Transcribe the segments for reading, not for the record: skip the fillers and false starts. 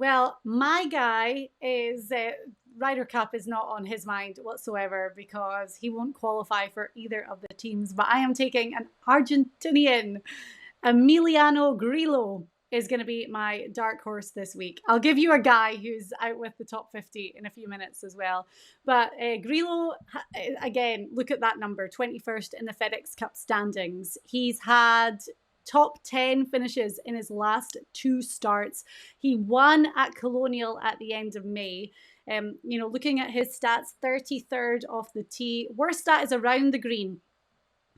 Well, my guy is Ryder Cup is not on his mind whatsoever because he won't qualify for either of the teams. But I am taking an Argentinian. Emiliano Grillo is going to be my dark horse this week. I'll give you a guy who's out with the top 50 in a few minutes as well. But Grillo, again, look at that number, 21st in the FedEx Cup standings. He's had top 10 finishes in his last 2 starts. He won at Colonial at the end of May. Looking at his stats, 33rd off the tee. Worst stat is around the green.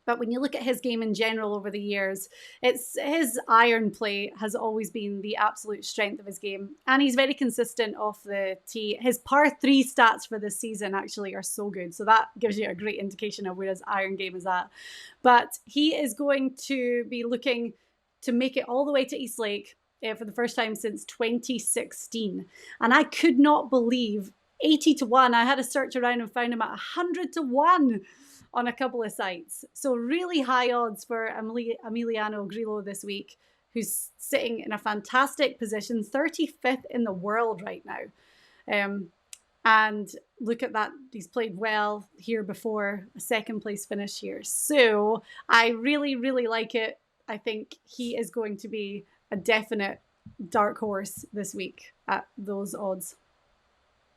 But when you look at his game in general over the years, it's his iron play has always been the absolute strength of his game. And he's very consistent off the tee. His par 3 stats for this season actually are so good. So that gives you a great indication of where his iron game is at. But he is going to be looking to make it all the way to East Lake for the first time since 2016. And I could not believe 80-1. I had a search around and found him at 100-1. On a couple of sites. So really high odds for Emiliano Grillo this week, who's sitting in a fantastic position, 35th in the world right now. And look at that. He's played well here before, a second place finish here. So I really, really like it. I think he is going to be a definite dark horse this week at those odds.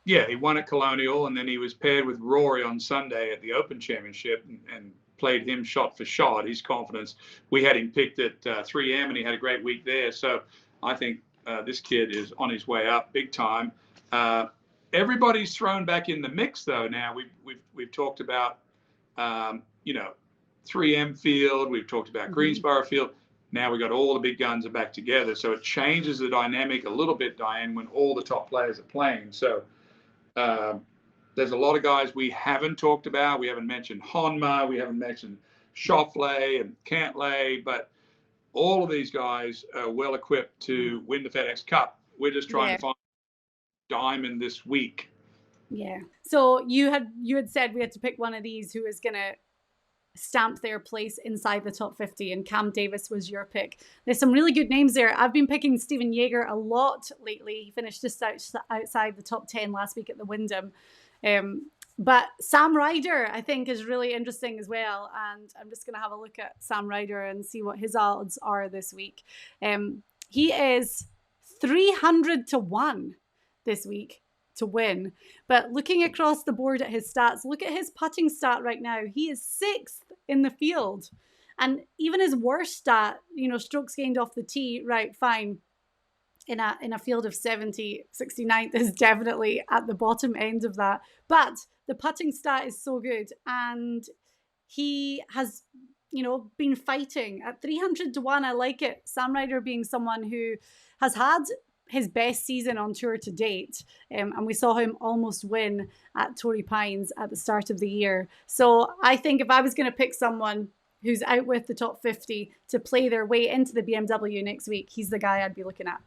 Yeah, he won at Colonial, and then he was paired with Rory on Sunday at the Open Championship and played him shot for shot. His confidence. We had him picked at 3M, and he had a great week there. So I think this kid is on his way up big time. Everybody's thrown back in the mix, though. Now we've talked about 3M field. We've talked about Greensboro field. Now we got all the big guns are back together. So it changes the dynamic a little bit, Diane, when all the top players are playing. So there's a lot of guys we haven't talked about. We haven't mentioned Honma. We haven't mentioned Schauffele and Cantlay. But all of these guys are well equipped to win the FedEx Cup. We're just trying to find diamond this week. Yeah. So you had said we had to pick one of these who is going to stamp their place inside the top 50, and Cam Davis was your pick. There's some really good names there. I've been picking Steven Jaeger a lot lately. He finished just outside the top 10 last week at the Wyndham. But Sam Ryder, I think, is really interesting as well. And I'm just going to have a look at Sam Ryder and see what his odds are this week. He is 300-1 this week to win. But looking across the board at his stats, look at his putting stat right now. He is 6th in the field. And even his worst stat, strokes gained off the tee, right, fine. In a field of 70, 69th is definitely at the bottom end of that. But the putting stat is so good. And he has, been fighting at 300-1. I like it. Sam Ryder being someone who has had his best season on tour to date. And we saw him almost win at Torrey Pines at the start of the year. So I think if I was going to pick someone who's out with the top 50 to play their way into the BMW next week, he's the guy I'd be looking at.